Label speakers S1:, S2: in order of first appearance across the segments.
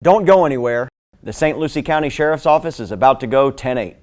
S1: Don't go anywhere. The St. Lucie County Sheriff's Office is about to go 10-8.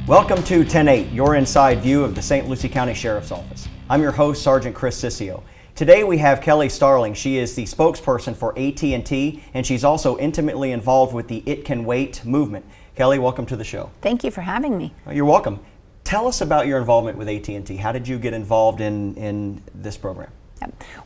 S1: Welcome to 10-8, your inside view of the St. Lucie County Sheriff's Office. I'm your host, Sergeant Chris Ciccio. Today we have Kelly Starling. She is the spokesperson for AT&T, and she's also intimately involved with the It Can Wait movement. Kelly, welcome to the show.
S2: Thank you for having me.
S1: You're welcome. Tell us about your involvement with AT&T. How did you get involved in this program?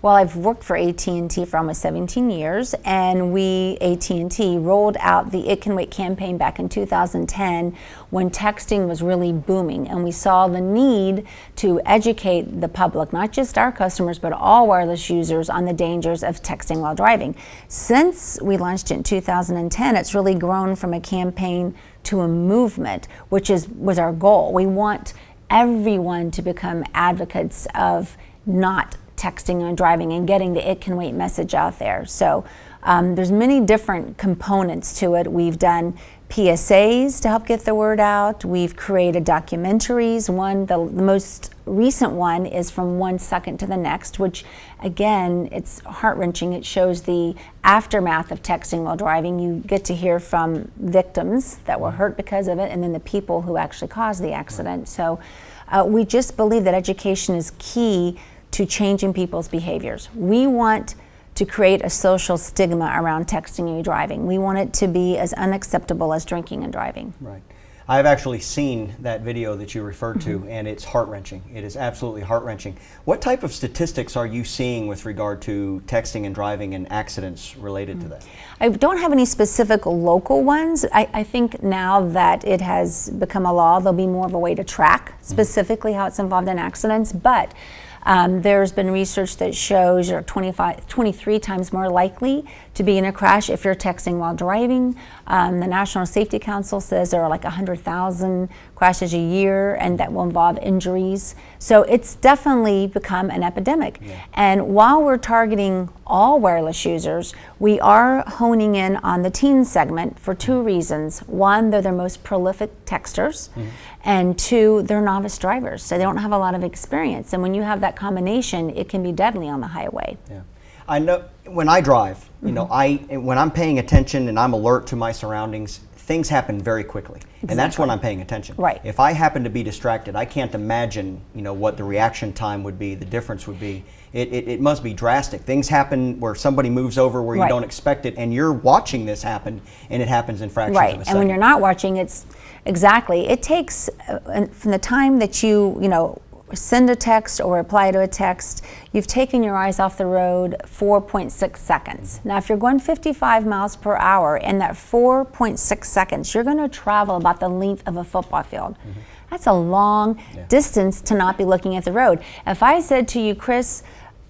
S2: Well, I've worked for AT&T for almost 17 years, and we, AT&T, rolled out the It Can Wait campaign back in 2010 when texting was really booming, and we saw the need to educate the public, not just our customers, but all wireless users on the dangers of texting while driving. Since we launched it in 2010, it's really grown from a campaign to a movement, which was our goal. We want everyone to become advocates of not texting and driving and getting the It Can Wait message out there. So there's many different components to it. We've done PSAs to help get the word out. We've created documentaries. The most recent one is From 1 Second to the Next, which again, it's heart-wrenching. It shows the aftermath of texting while driving. You get to hear from victims that were hurt because of it, and then the people who actually caused the accident. So we just believe that education is key to changing people's behaviors. We want to create a social stigma around texting and driving. We want it to be as unacceptable as drinking and driving.
S1: Right. I've actually seen that video that you referred to, and it's heart-wrenching. It is absolutely heart-wrenching. What type of statistics are you seeing with regard to texting and driving and accidents related to that?
S2: I don't have any specific local ones. I think now that it has become a law, there'll be more of a way to track specifically how it's involved in accidents, but there's been research that shows you're 23 times more likely to be in a crash if you're texting while driving. The National Safety Council says there are like 100,000 crashes a year, and that will involve injuries. So it's definitely become an epidemic. Yeah. And while we're targeting all wireless users, we are honing in on the teen segment for two reasons. One, they're the most prolific texters, and two, they're novice drivers, so they don't have a lot of experience. And when you have that combination, it can be deadly on the highway.
S1: Yeah. I know when I drive, you know, when I'm paying attention and I'm alert to my surroundings, things happen very quickly. Exactly. And that's when I'm paying attention.
S2: Right.
S1: If I happen to be distracted, I can't imagine, you know, what the reaction time would be, the difference would be. It must be drastic. Things happen where somebody moves over where you don't expect it, and you're watching this happen, and it happens in fractions of a second.
S2: And when you're not watching, it takes from the time that you send a text or reply to a text, you've taken your eyes off the road 4.6 seconds. Now, if you're going 55 miles per hour in that 4.6 seconds, you're going to travel about the length of a football field. That's a long distance to not be looking at the road. If I said to you, Chris,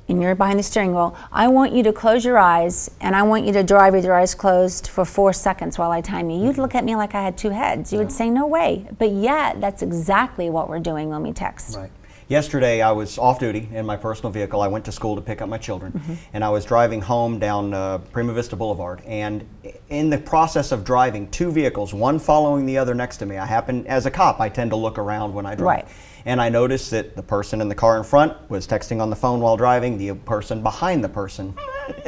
S2: and you're behind the steering wheel, I want you to close your eyes and I want you to drive with your eyes closed for 4 seconds while I time you. You'd look at me like I had two heads. You would say, no way. But yet, that's exactly what we're doing when we text.
S1: Right. Yesterday, I was off duty in my personal vehicle. I went to school to pick up my children, and I was driving home down Prima Vista Boulevard. And in the process of driving, two vehicles, one following the other next to me. As a cop, I tend to look around when I drive.
S2: Right.
S1: And I noticed that the person in the car in front was texting on the phone while driving. The person behind the person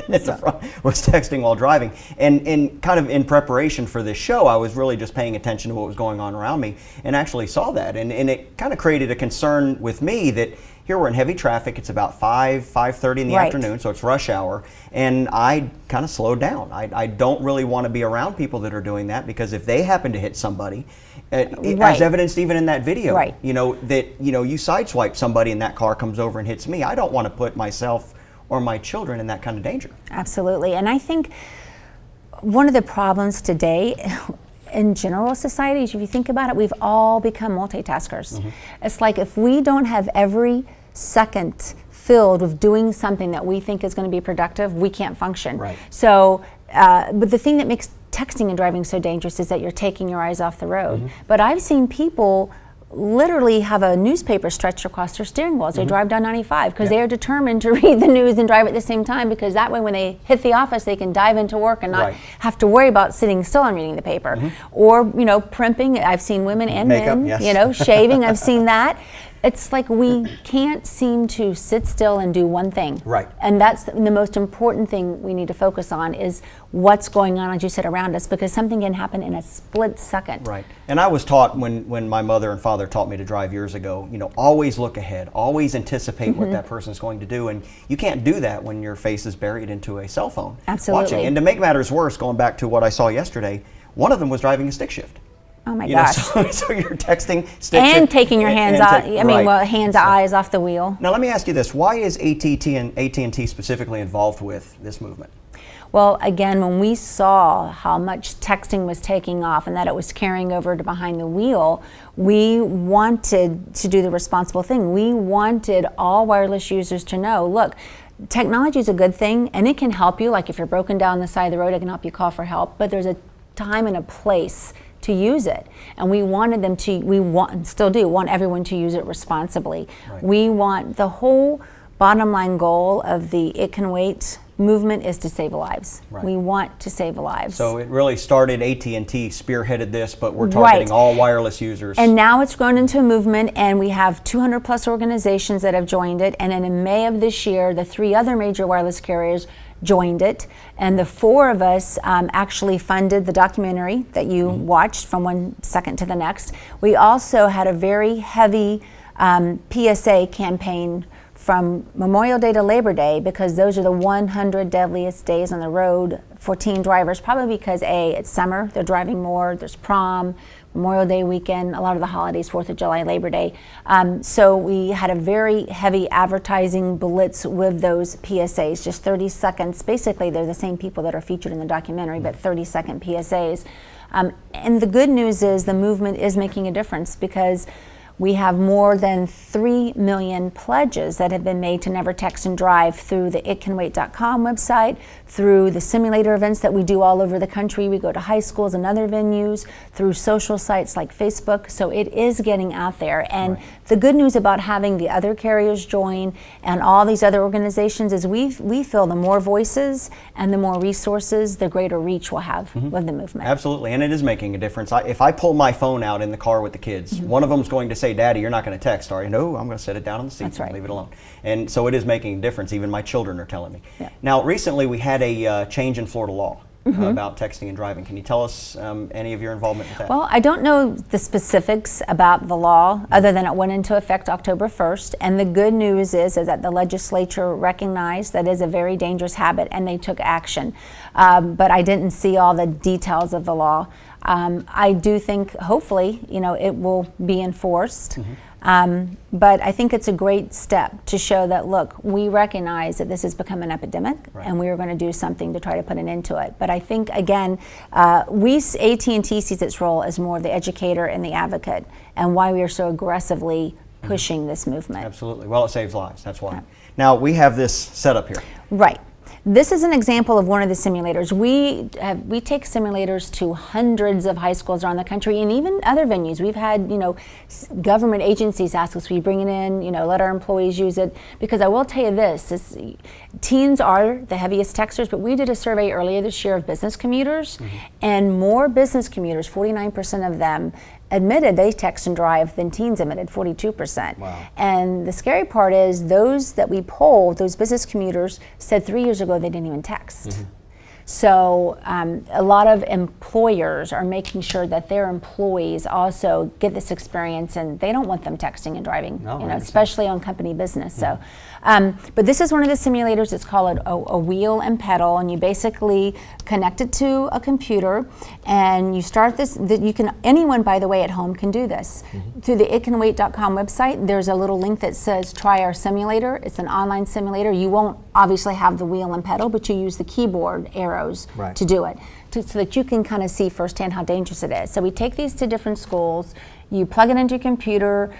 S1: in the front was texting while driving. And kind of in preparation for this show, I was really just paying attention to what was going on around me and actually saw that. And it kind of created a concern with me that here we're in heavy traffic. It's about 5:30 in the afternoon, so it's rush hour. And I kind of slowed down. I don't really want to be around people that are doing that, because if they happen to hit somebody, as evidenced even in that video, you sideswipe somebody and that car comes over and hits me. I don't want to put myself or my children in that kind of danger.
S2: Absolutely. And I think one of the problems today in general society is, if you think about it, we've all become multitaskers. It's like if we don't have every second filled with doing something that we think is going to be productive, we can't function.
S1: Right.
S2: So, but the thing that makes texting and driving so dangerous is that you're taking your eyes off the road. But I've seen people literally have a newspaper stretched across their steering wheels. They drive down 95 because they are determined to read the news and drive at the same time, because that way when they hit the office they can dive into work and not have to worry about sitting still and reading the paper. Or, you know, primping. I've seen women and
S1: Makeup,
S2: men, you know, shaving. I've seen that. It's like we can't seem to sit still and do one thing.
S1: Right.
S2: And that's the most important thing we need to focus on, is what's going on, as you said, around us, because something can happen in a split second.
S1: Right. And I was taught when my mother and father taught me to drive years ago, you know, always look ahead, always anticipate what that person's going to do. And you can't do that when your face is buried into a cell phone.
S2: Absolutely.
S1: Watching. And to make matters worse, going back to what I saw yesterday, one of them was driving a stick shift.
S2: Oh my
S1: You know,
S2: gosh.
S1: so you're texting, stick
S2: And
S1: shift,
S2: taking your hands
S1: and
S2: out,
S1: take-
S2: I mean,
S1: right.
S2: well, hands, eyes off the wheel.
S1: Now let me ask you this: why is AT&T specifically involved with this movement?
S2: Well, again, when we saw how much texting was taking off and that it was carrying over to behind the wheel, we wanted to do the responsible thing. We wanted all wireless users to know, look, technology is a good thing and it can help you. Like if you're broken down the side of the road, it can help you call for help, but there's a time and a place to use it. And we wanted them to, still do, want everyone to use it responsibly.
S1: Right.
S2: We want, the whole bottom line goal of the It Can Wait movement is to save lives.
S1: Right.
S2: We want to save lives.
S1: So it really started, AT&T spearheaded this, but we're targeting all wireless users.
S2: And now it's grown into a movement, and we have 200 plus organizations that have joined it. And then in May of this year, the 3 other major wireless carriers joined it, and the 4 of us actually funded the documentary that you watched from one second to the next. We also had a very heavy PSA campaign from Memorial Day to Labor Day, because those are the 100 deadliest days on the road for teen drivers, probably because A, it's summer, they're driving more, there's prom, Memorial Day weekend, a lot of the holidays, 4th of July, Labor Day. So we had a very heavy advertising blitz with those PSAs, just 30 seconds. Basically, they're the same people that are featured in the documentary, but 30-second PSAs. And the good news is the movement is making a difference, because we have more than 3 million pledges that have been made to never text and drive through the itcanwait.com website, through the simulator events that we do all over the country. We go to high schools and other venues, through social sites like Facebook. So it is getting out there. And the good news about having the other carriers join and all these other organizations is we feel the more voices and the more resources, the greater reach we'll have with the movement.
S1: Absolutely, and it is making a difference. If I pull my phone out in the car with the kids, one of them's going to say, "Daddy, you're not going to text, are you?" "No, I'm going to set it down on the seat
S2: That's
S1: and
S2: right.
S1: leave it alone." And so it is making a difference. Even my children are telling me.
S2: Yeah.
S1: Now, recently we had a change in Florida law about texting and driving. Can you tell us any of your involvement with that?
S2: Well, I don't know the specifics about the law, other than it went into effect October 1st. And the good news is that the legislature recognized that is a very dangerous habit, and they took action. But I didn't see all the details of the law. I do think, hopefully, it will be enforced. But I think it's a great step to show that, look, we recognize that this has become an epidemic, and we are going to do something to try to put an end to it. But I think, again, AT&T sees its role as more of the educator and the advocate, and why we are so aggressively pushing this movement.
S1: Absolutely. Well, it saves lives. That's why. Now, we have this set up here.
S2: Right. This is an example of one of the simulators. We take simulators to hundreds of high schools around the country, and even other venues. We've had, government agencies ask us, we bring it in, let our employees use it. Because I will tell you this, teens are the heaviest texters, but we did a survey earlier this year of business commuters, and more business commuters, 49% of them, admitted they text and drive than teens admitted, 42%.
S1: Wow.
S2: And the scary part is those that we polled, those business commuters, said 3 years ago they didn't even text. So a lot of employers are making sure that their employees also get this experience, and they don't want them texting and driving, especially on company business. So, but this is one of the simulators. It's called a wheel and pedal, and you basically connect it to a computer, and you start this. Anyone, by the way, at home can do this. Through the itcanwait.com website, there's a little link that says "Try our simulator." It's an online simulator. You won't obviously have the wheel and pedal, but you use the keyboard arrows to do it, so that you can kind of see firsthand how dangerous it is. So we take these to different schools, you plug it into your computer,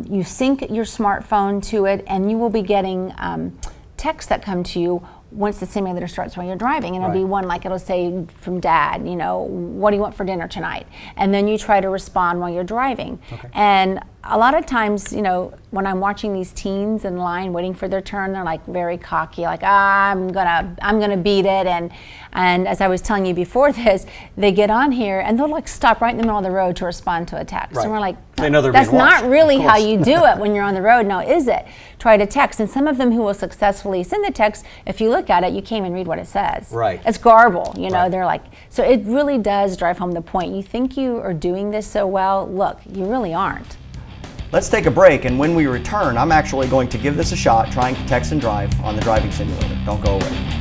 S2: you sync your smartphone to it, and you will be getting texts that come to you once the simulator starts when you're driving, and it'll be
S1: Right.
S2: one like it'll say from dad, what do you want for dinner tonight? And then you try to respond while you're driving.
S1: Okay.
S2: And a lot of times, when I'm watching these teens in line waiting for their turn, they're like very cocky, like I'm gonna beat it. And as I was telling you before this, they get on here and they'll like stop right in the middle of the road to respond to a text.
S1: Right.
S2: And we're like,
S1: They know they're
S2: that's
S1: being watched,
S2: not really
S1: of
S2: how
S1: course.
S2: you do it when you're on the road. Now, is it? Try to text. And some of them who will successfully send the text, if you look at it, you can't even read what it says.
S1: Right.
S2: It's garble,
S1: Right.
S2: They're like, so it really does drive home the point. You think you are doing this so well, look, you really aren't.
S1: Let's take a break, and when we return, I'm actually going to give this a shot, trying to text and drive on the driving simulator. Don't go away.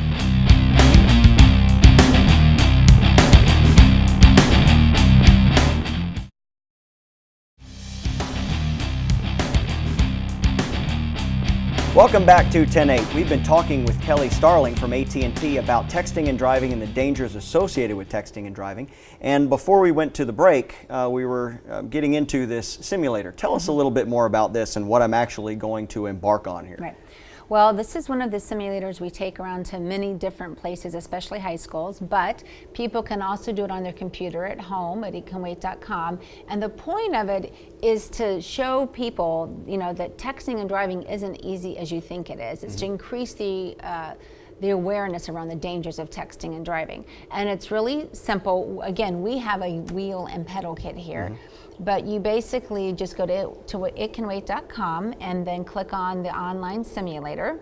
S1: Welcome back to 10-8. We've been talking with Kelly Starling from AT&T about texting and driving and the dangers associated with texting and driving. And before we went to the break, we were getting into this simulator. Tell us a little bit more about this and what I'm actually going to embark on here.
S2: Right. Well, this is one of the simulators we take around to many different places, especially high schools, but people can also do it on their computer at home at itcanwait.com. And the point of it is to show people, that texting and driving isn't easy as you think it is. It's to increase the awareness around the dangers of texting and driving. And it's really simple. Again, we have a wheel and pedal kit here. But you basically just go to itcanwait.com and then click on the online simulator.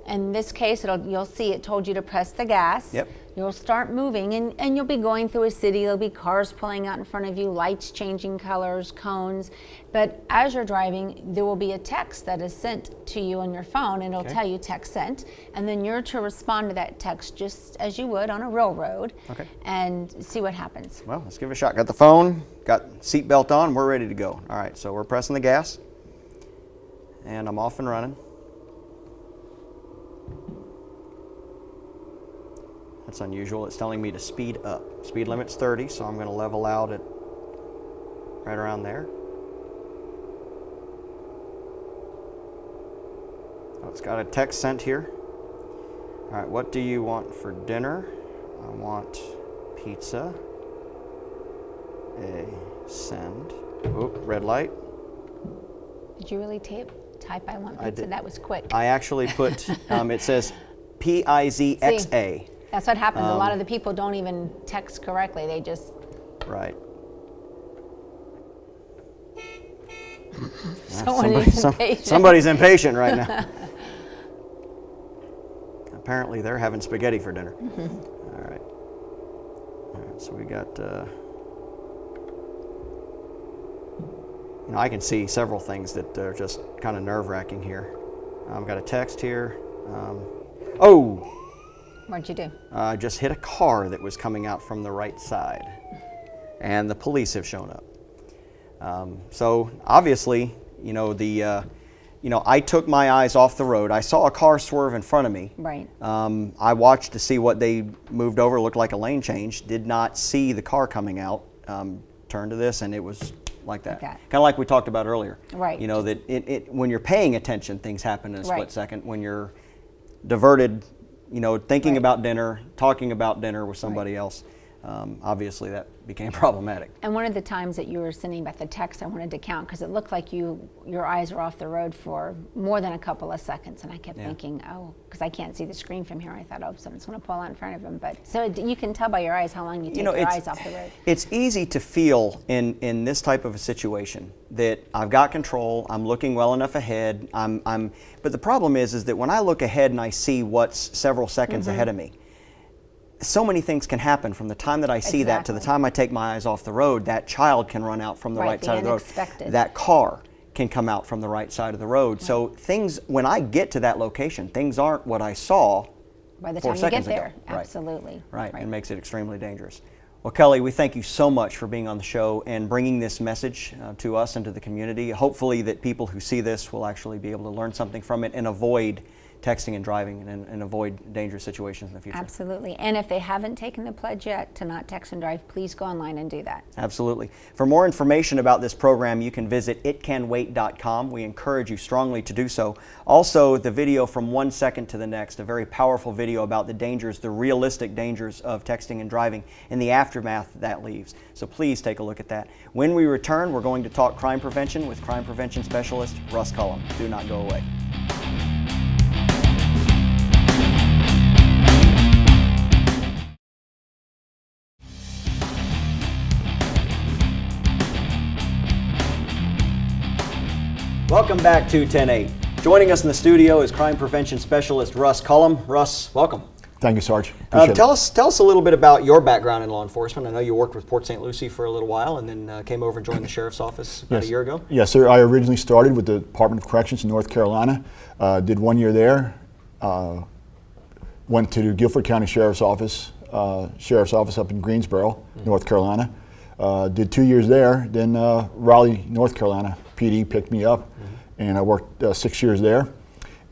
S2: In this case, you'll see it told you to press the gas.
S1: Yep.
S2: You'll start moving, and you'll be going through a city. There'll be cars pulling out in front of you, lights changing colors, cones. But as you're driving, there will be a text that is sent to you on your phone, and it'll tell you text sent. And then you're to respond to that text just as you would on a real road.
S1: Okay.
S2: And see what happens.
S1: Well, let's give it a shot. Got the phone, got seatbelt on, we're ready to go. All right, so we're pressing the gas, and I'm off and running. That's unusual. It's telling me to speed up. Speed limit's 30, so I'm going to level out at right around there. Oh, it's got a text sent here. All right, what do you want for dinner? I want pizza. A send. Oop, red light.
S2: Did you really type I want
S1: I
S2: pizza?
S1: did.
S2: That was quick.
S1: I actually put, it says P-I-Z-X-A.
S2: That's what happens. A lot of the people don't even text correctly. They just,
S1: Right.
S2: someone is impatient.
S1: Somebody's impatient right now. Apparently they're having spaghetti for dinner. All right. All right, so we got, I can see several things that are just kind of nerve-wracking here. I've got a text here. Oh!
S2: What'd you do?
S1: I just hit a car that was coming out from the right side, and the police have shown up. So obviously, I took my eyes off the road. I saw a car swerve in front of me.
S2: Right.
S1: I watched to see what they moved over. It looked like a lane change. Did not see the car coming out. Turned to this, and it was like that.
S2: Like that.
S1: Kind of like we talked about earlier.
S2: Right.
S1: That when you're paying attention, things happen in a
S2: Right.
S1: split second. When you're diverted, thinking
S2: Right.
S1: about dinner, talking about dinner with somebody else, obviously that became problematic.
S2: And one of the times that you were sending back the text, I wanted to count because it looked like your eyes were off the road for more than a couple of seconds, and I kept thinking, because I can't see the screen from here. I thought, someone's going to pull out in front of him. But so you can tell by your eyes how long you take your eyes off the road.
S1: It's easy to feel in this type of a situation that I've got control. I'm looking well enough ahead. But the problem is that when I look ahead and I see what's several seconds ahead of me, so many things can happen from the time that I see that to the time I take my eyes off the road. That child can run out from the right
S2: the
S1: side of the road.
S2: unexpected.
S1: That car can come out from the right side of the road. Right. So things, when I get to that location, things aren't what I saw
S2: by the
S1: 4
S2: time you get
S1: seconds
S2: there.
S1: ago. Right.
S2: Absolutely.
S1: Right. It makes it extremely dangerous. Well, Kelly, we thank you so much for being on the show and bringing this message to us and to the community. Hopefully that people who see this will actually be able to learn something from it and avoid texting and driving and avoid dangerous situations in the future.
S2: Absolutely. And if they haven't taken the pledge yet to not text and drive, please go online and do that.
S1: Absolutely. For more information about this program, you can visit itcanwait.com. We encourage you strongly to do so. Also, the video From 1 Second to the Next, a very powerful video about the dangers, the realistic dangers of texting and driving and the aftermath that leaves. So please take a look at that. When we return, we're going to talk crime prevention with crime prevention specialist Russ Cullum. Do not go away. Welcome back to 10-8. Joining us in the studio is crime prevention specialist Russ Cullum. Russ, welcome.
S3: Thank you, Sarge. Appreciate
S1: Tell us a little bit about your background in law enforcement. I know you worked with Port St. Lucie for a little while and then came over and joined the sheriff's office about a year ago.
S3: Yes, sir. I originally started with the Department of Corrections in North Carolina. Did 1 year there. Went to the Guilford County Sheriff's Office up in Greensboro, North Carolina. Did 2 years there. Then Raleigh, North Carolina, PD picked me up, and I worked 6 years there.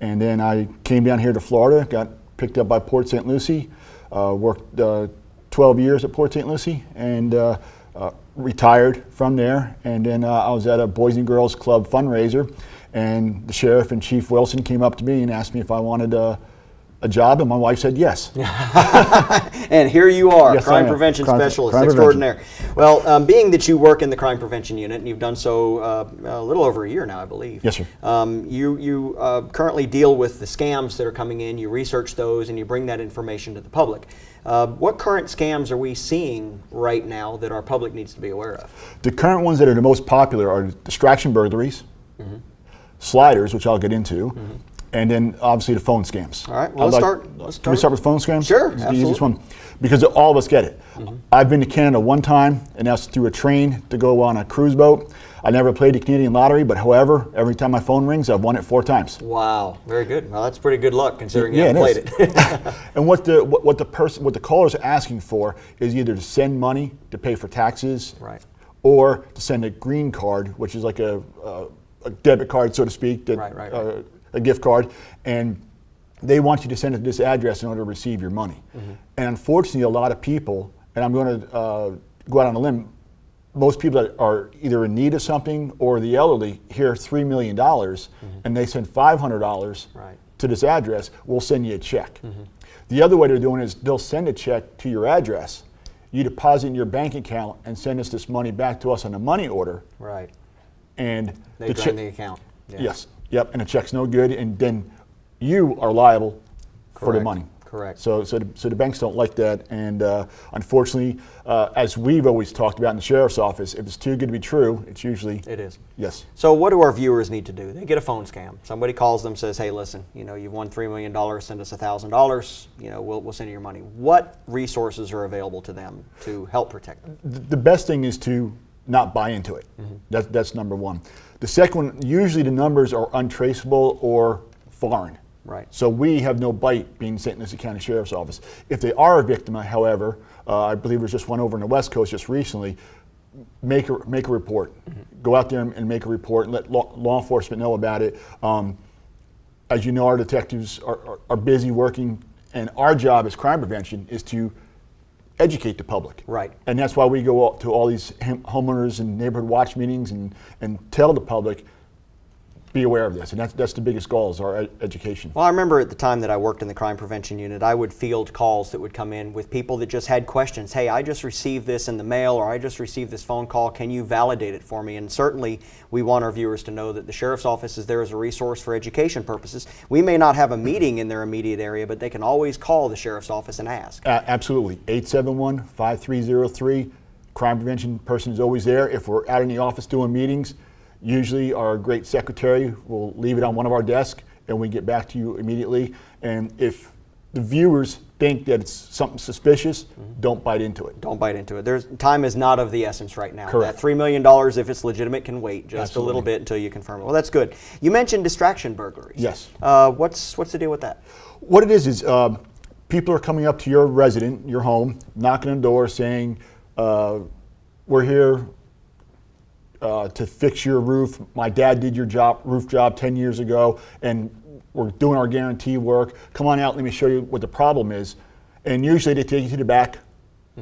S3: And then I came down here to Florida, got picked up by Port St. Lucie, worked 12 years at Port St. Lucie, and retired from there. And then I was at a Boys and Girls Club fundraiser, and the sheriff and Chief Wilson came up to me and asked me if I wanted a job, and my wife said yes.
S1: And here you are,
S3: Yes,
S1: crime
S3: I am.
S1: prevention
S3: Crime
S1: specialist
S3: prevention.
S1: extraordinaire. Well, being that you work in the crime prevention unit, and you've done so a little over a year now, I believe.
S3: Yes, sir.
S1: You currently deal with the scams that are coming in, you research those, and you bring that information to the public. What current scams are we seeing right now that our public needs to be aware of?
S3: The current ones that are the most popular are distraction burglaries, sliders, which I'll get into, and then obviously the phone scams.
S1: All right, well, let's
S3: Can we start with phone scams?
S1: Sure,
S3: It's the
S1: absolutely.
S3: easiest one, because all of us get it. I've been to Canada one time, and that's through a train to go on a cruise boat. I never played the Canadian lottery, but however, every time my phone rings, I've won it 4 times.
S1: Wow, very good. Well, that's pretty good luck considering you
S3: Yeah,
S1: haven't
S3: it
S1: played
S3: is.
S1: it.
S3: And what the caller's asking for is either to send money to pay for taxes,
S1: Right.
S3: or to send a green card, which is like a debit card, so to speak, that,
S1: Right.
S3: A gift card, and they want you to send it to this address in order to receive your money. And unfortunately, a lot of people, and I'm going to go out on a limb, most people that are either in need of something or the elderly hear $3 million and they send $500
S1: Right.
S3: to this address, we'll send you a check. The other way they're doing is they'll send a check to your address, you deposit in your bank account and send us this money back to us on a money order,
S1: Right.
S3: and
S1: They drain the account. Yeah.
S3: yes, yep, and the check's no good, and then you are liable for the
S1: Correct.
S3: money.
S1: Correct.
S3: So the banks don't like that, and unfortunately, as we've always talked about in the sheriff's office, if it's too good to be true, it's usually
S1: It is.
S3: yes.
S1: So what do our viewers need to do? They get a phone scam. Somebody calls them, says, "Hey, listen, you've won $3 million. Send us $1,000. We'll send you your money." What resources are available to them to help protect them?
S3: The best thing is to not buy into it. That's number one. The second one, usually the numbers are untraceable or foreign.
S1: Right.
S3: So we have no bite being St. Lucie County Sheriff's Office. If they are a victim, however, I believe there's just one over on the West Coast just recently, make a report. Go out there and make a report and let law enforcement know about it. As you know, our detectives are busy working, and our job as crime prevention is to educate the public.
S1: Right.
S3: And that's why we go to all these homeowners and neighborhood watch meetings and tell the public, be aware of this. And that's the biggest goal, is our education.
S1: Well, I remember at the time that I worked in the crime prevention unit, I would field calls that would come in with people that just had questions. Hey, I just received this in the mail, or I just received this phone call. Can you validate it for me? And certainly we want our viewers to know that the sheriff's office is there as a resource for education purposes. We may not have a meeting in their immediate area, but they can always call the sheriff's office and ask.
S3: Absolutely. 871-5303. Crime prevention person is always there. If we're out in the office doing meetings, usually our great secretary will leave it on one of our desks and we get back to you immediately. And if the viewers think that it's something suspicious, don't bite into it.
S1: Don't bite into it. Time is not of the essence right now.
S3: Correct.
S1: That $3 million, if it's legitimate, can wait just a little
S3: Absolutely.
S1: bit until you confirm it. Well, that's good. You mentioned distraction burglaries.
S3: Yes.
S1: What's the deal with that?
S3: What it is people are coming up to your resident, your home, knocking on the door saying, we're here to fix your roof. My dad did your roof job 10 years ago, and we're doing our guarantee work. Come on out, let me show you what the problem is. And usually they take you to the back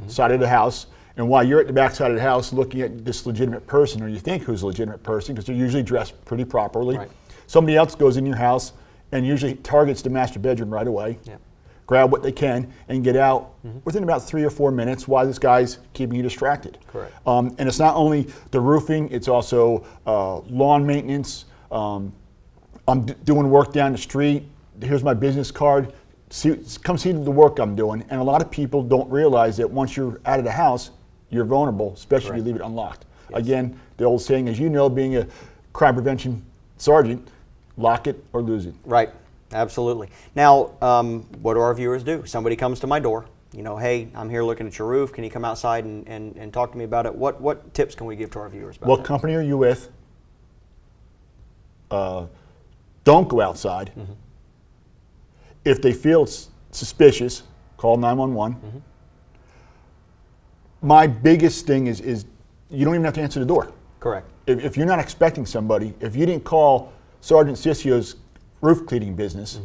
S3: side of the house, and while you're at the back side of the house looking at this legitimate person, or you think who's a legitimate person, because they're usually dressed pretty properly,
S1: Right.
S3: somebody else goes in your house and usually targets the master bedroom right away.
S1: Yep.
S3: Grab what they can and get out within about 3 or 4 minutes while this guy's keeping you distracted.
S1: Correct.
S3: And it's not only the roofing, it's also lawn maintenance. I'm doing work down the street. Here's my business card. Come see the work I'm doing. And a lot of people don't realize that once you're out of the house, you're vulnerable, especially if you leave it unlocked.
S1: Yes.
S3: Again, the old saying, as you know, being a crime prevention sergeant, lock it or lose it.
S1: Right, absolutely. Now, what do our viewers do? Somebody comes to my door, you know, hey, I'm here looking at your roof. Can you come outside and talk to me about it? What tips can we give to our viewers about
S3: What
S1: that?
S3: company are you with? Don't go outside. If they feel it's suspicious, call 911. My biggest thing is you don't even have to answer the door.
S1: Correct.
S3: If you're not expecting somebody, if you didn't call Sergeant Ciccio's roof cleaning business,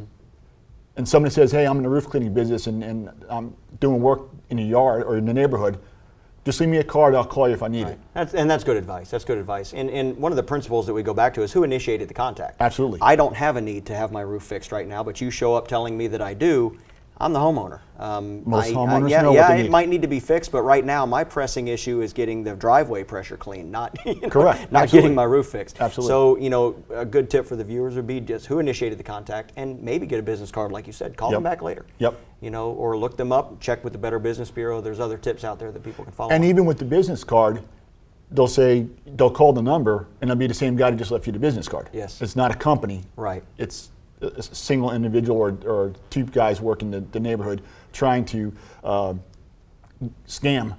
S3: and somebody says, hey, I'm in the roof cleaning business and I'm doing work in the yard or in the neighborhood, just leave me a card, I'll call you if I need it.
S1: That's good advice. That's good advice. And one of the principles that we go back to is who initiated the contact.
S3: Absolutely.
S1: I don't have a need to have my roof fixed right now, but you show up telling me that I do. I'm the homeowner.
S3: Most homeowners know what they
S1: it
S3: need.
S1: might need to be fixed, but right now my pressing issue is getting the driveway pressure clean, not
S3: Correct.
S1: not
S3: Absolutely.
S1: getting my roof fixed.
S3: Absolutely.
S1: So a good tip for the viewers would be just who initiated the contact, and maybe get a business card, like you said. Call them back later.
S3: Yep.
S1: Or look them up. Check with the Better Business Bureau. There's other tips out there that people can follow.
S3: And even with the business card, they'll call the number and it'll be the same guy that just left you the business card.
S1: Yes.
S3: It's not a company.
S1: Right.
S3: It's a single individual or two guys working the neighborhood trying to scam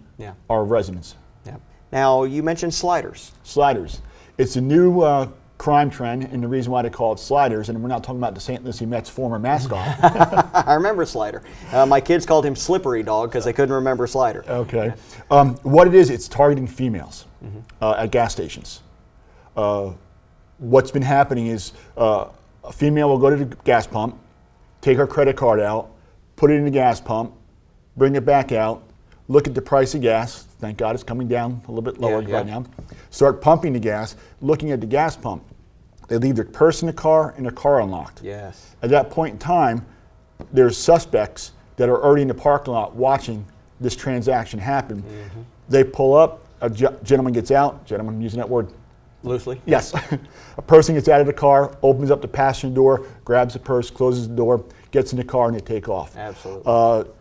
S3: our residents.
S1: Yeah. Now, you mentioned sliders.
S3: Sliders. It's a new crime trend, and the reason why they call it sliders, and we're not talking about the St. Lucie Mets former mascot.
S1: I remember Slider. My kids called him Slippery Dog because they couldn't remember Slider.
S3: Okay. What it is, it's targeting females at gas stations. What's been happening is a female will go to the gas pump, take her credit card out, put it in the gas pump, bring it back out, look at the price of gas. Thank God it's coming down a little bit lower right now. Start pumping the gas, looking at the gas pump. They leave their purse in the car and their car unlocked.
S1: Yes.
S3: At that point in time, there's suspects that are already in the parking lot watching this transaction happen. They pull up, a gentleman gets out, gentleman, I'm using that word
S1: Loosely?
S3: yes. A person gets out of the car, opens up the passenger door, grabs the purse, closes the door, gets in the car, and they take off.
S1: Absolutely.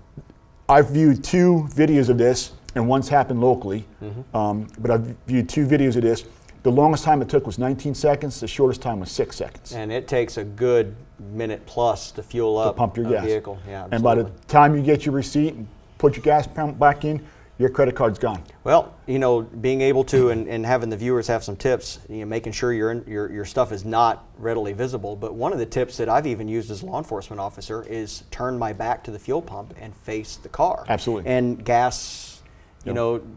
S3: I've viewed 2 videos of this, and one's happened locally, but I've viewed 2 videos of this. The longest time it took was 19 seconds, the shortest time was 6 seconds.
S1: And it takes a good minute plus to fuel up
S3: Pump your
S1: a
S3: gas.
S1: vehicle. Yeah,
S3: And by the
S1: absolutely.
S3: time you get your receipt and put your gas pump back in, your credit card's gone.
S1: Well, being able to and having the viewers have some tips, making sure your stuff is not readily visible. But one of the tips that I've even used as a law enforcement officer is turn my back to the fuel pump and face the car.
S3: Absolutely.
S1: And gas,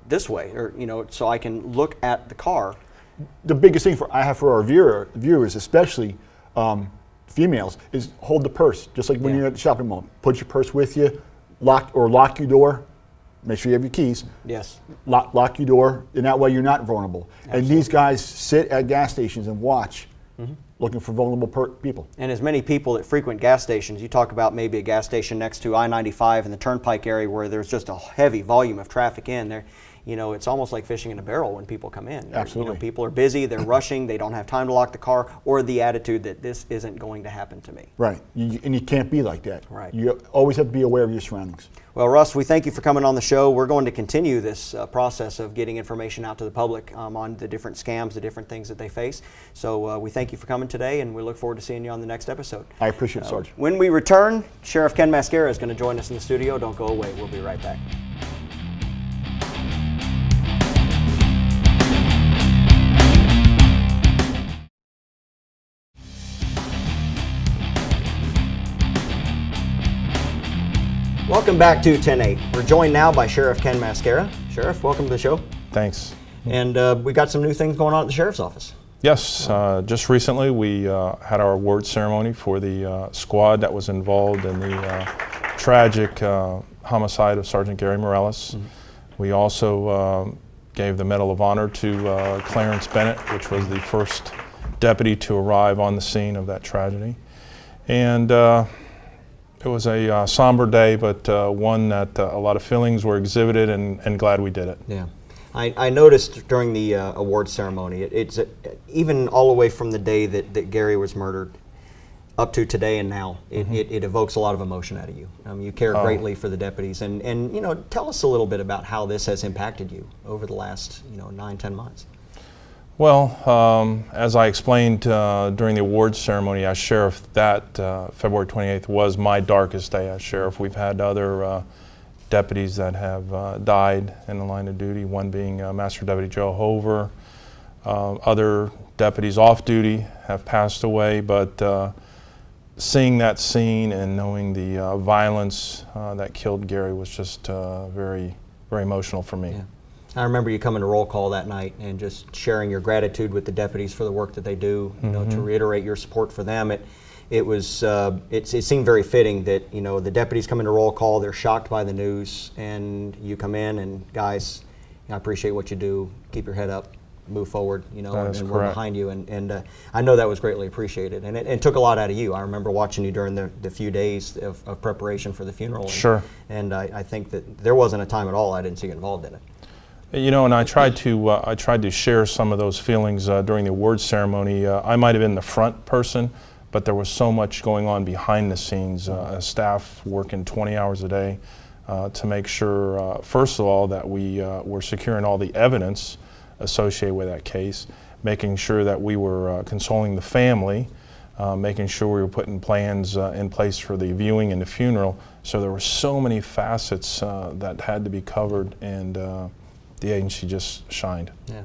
S1: this way, or so I can look at the car.
S3: The biggest thing I have for our viewers, especially females, is hold the purse. Just like when you're at the shopping mall, put your purse with you, lock your door. Make sure you have your keys.
S1: Yes.
S3: Lock your door, and that way you're not vulnerable. Absolutely. And these guys sit at gas stations and watch, looking for vulnerable people.
S1: And as many people that frequent gas stations, you talk about maybe a gas station next to I-95 in the Turnpike area where there's just a heavy volume of traffic in there. It's almost like fishing in a barrel when people come in.
S3: Absolutely.
S1: People are busy, they're rushing, they don't have time to lock the car, or the attitude that this isn't going to happen to me.
S3: Right, and you can't be like that.
S1: Right.
S3: You always have to be aware of your surroundings.
S1: Well, Russ, we thank you for coming on the show. We're going to continue this process of getting information out to the public on the different scams, the different things that they face. So we thank you for coming today, and we look forward to seeing you on the next episode.
S3: I appreciate it, Sarge.
S1: When we return, Sheriff Ken Mascara is going to join us in the studio. Don't go away. We'll be right back. Welcome back to 10-8. We're joined now by Sheriff Ken Mascara. Sheriff, welcome to the show.
S4: Thanks.
S1: And we got some new things going on at the Sheriff's Office.
S4: Yes, just recently we had our award ceremony for the squad that was involved in the tragic homicide of Sergeant Gary Morales. We also gave the Medal of Honor to Clarence Bennett, which was the first deputy to arrive on the scene of that tragedy. And it was a somber day, but one that a lot of feelings were exhibited, and glad we did it.
S1: Yeah. I noticed during the award ceremony, it's even all the way from the day that Gary was murdered up to today and now, it evokes a lot of emotion out of you. You care greatly for the deputies, and you know, tell us a little bit about how this has impacted you over the last 9-10 months.
S4: Well, as I explained during the awards ceremony as sheriff, that February 28th was my darkest day as sheriff. We've had other deputies that have died in the line of duty, one being Master Deputy Joe Hover. Other deputies off duty have passed away, but seeing that scene and knowing the violence that killed Gary was just very, very emotional for me.
S1: Yeah. I remember you coming to roll call that night and just sharing your gratitude with the deputies for the work that they do, to reiterate your support for them. It seemed very fitting that the deputies come into roll call, they're shocked by the news, and you come in and, guys, I appreciate what you do, keep your head up, move forward, and we're behind you, and I know that was greatly appreciated, and it took a lot out of you. I remember watching you during the few days of preparation for the funeral.
S4: Sure.
S1: And I think that there wasn't a time at all I didn't see you involved in it.
S4: And I tried to share some of those feelings during the awards ceremony. I might have been the front person, but there was so much going on behind the scenes. Staff working 20 hours a day to make sure, first of all, that we were securing all the evidence associated with that case, making sure that we were consoling the family, making sure we were putting plans in place for the viewing and the funeral. So there were so many facets that had to be covered, and the agency just shined.
S1: Yeah.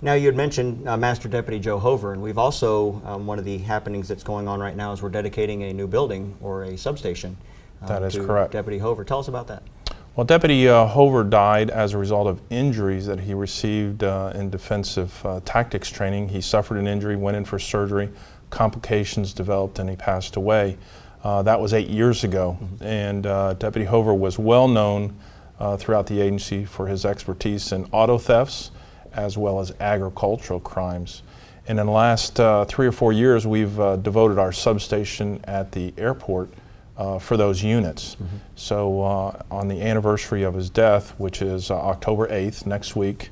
S1: Now, you had mentioned Master Deputy Joe Hover, and we've also, one of the happenings that's going on right now is we're dedicating a new building or a substation
S4: that is
S1: to
S4: correct.
S1: Deputy Hover. Tell us about that.
S4: Well, Deputy Hover died as a result of injuries that he received in defensive tactics training. He suffered an injury, went in for surgery, complications developed, and he passed away. That was 8 years ago, and Deputy Hover was well known throughout the agency for his expertise in auto thefts as well as agricultural crimes. And in the last 3 or 4 years, we've devoted our substation at the airport for those units. So on the anniversary of his death, which is October 8th, next week,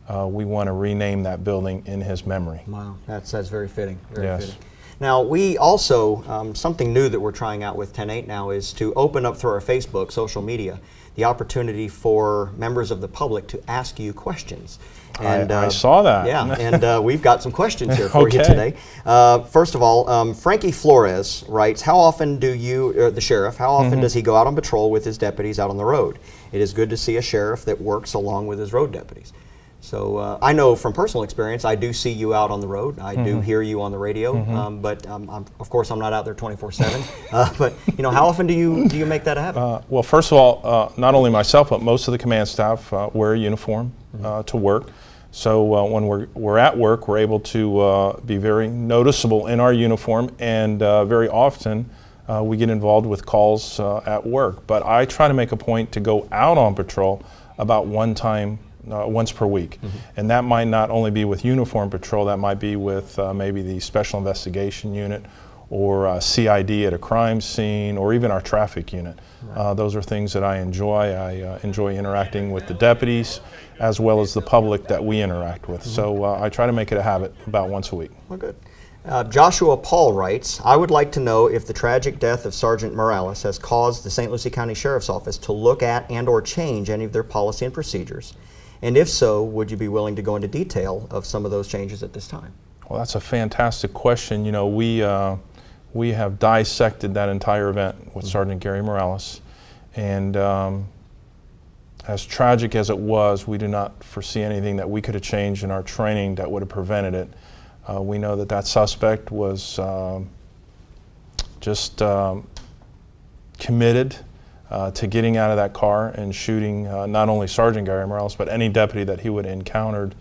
S4: we want to rename that building in his memory.
S1: Wow, that's very fitting. Very
S4: Yes.
S1: fitting. Now, we also, something new that we're trying out with 10-8 now is to open up through our Facebook, social media, the opportunity for members of the public to ask you questions. And
S4: I saw that.
S1: Yeah, and we've got some questions here for you
S4: Okay.
S1: today. First of all, Frankie Flores writes, how often do you, the sheriff, how often does he go out on patrol with his deputies out on the road? It is good to see a sheriff that works along with his road deputies. So I know from personal experience, I do see you out on the road. I do hear you on the radio, but of course I'm not out there 24/7. But how often do you make that happen?
S4: Well, first of all, not only myself, but most of the command staff wear a uniform to work. So when we're at work, we're able to be very noticeable in our uniform, and very often we get involved with calls at work. But I try to make a point to go out on patrol about once per week. And that might not only be with uniform patrol, that might be with maybe the Special Investigation Unit or CID at a crime scene, or even our traffic unit. Those are things that I enjoy. I enjoy interacting with the deputies as well as the public that we interact with. So I try to make it a habit about once a week.
S1: Well, good. Joshua Paul writes, I would like to know if the tragic death of Sergeant Morales has caused the St. Lucie County Sheriff's Office to look at and or change any of their policy and procedures. And if so, would you be willing to go into detail of some of those changes at this time?
S4: Well, that's a fantastic question. We have dissected that entire event with Sergeant Gary Morales, and as tragic as it was, we do not foresee anything that we could have changed in our training that would have prevented it. We know that suspect was just committed to getting out of that car and shooting not only Sergeant Gary Morales, but any deputy that he would have encountered.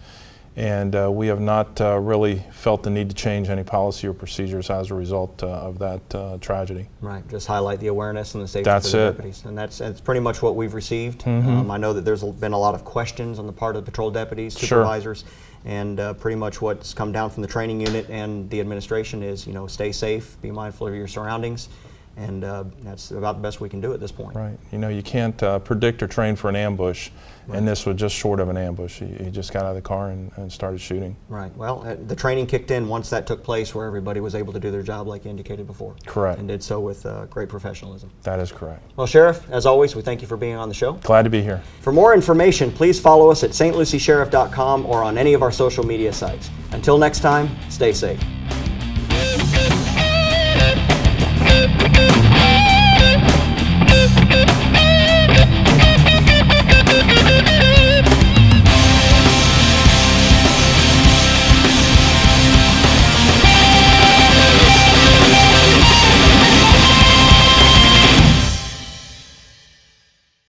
S4: And we have not really felt the need to change any policy or procedures as a result of that tragedy.
S1: Right, just highlight the awareness and the safety
S4: That's
S1: for the
S4: it.
S1: deputies. And that's pretty much what we've received. I know that there's been a lot of questions on the part of patrol deputies,
S4: Sure.
S1: supervisors, and pretty much what's come down from the training unit and the administration is, stay safe, be mindful of your surroundings, and that's about the best we can do at this point.
S4: Right. You can't predict or train for an ambush, and this was just short of an ambush. He just got out of the car and started shooting.
S1: Right. Well, the training kicked in once that took place, where everybody was able to do their job like you indicated before.
S4: Correct.
S1: And did so with great professionalism.
S4: That is correct.
S1: Well, Sheriff, as always, we thank you for being on the show.
S4: Glad to be here.
S1: For more information, please follow us at stluciesheriff.com or on any of our social media sites. Until next time, stay safe.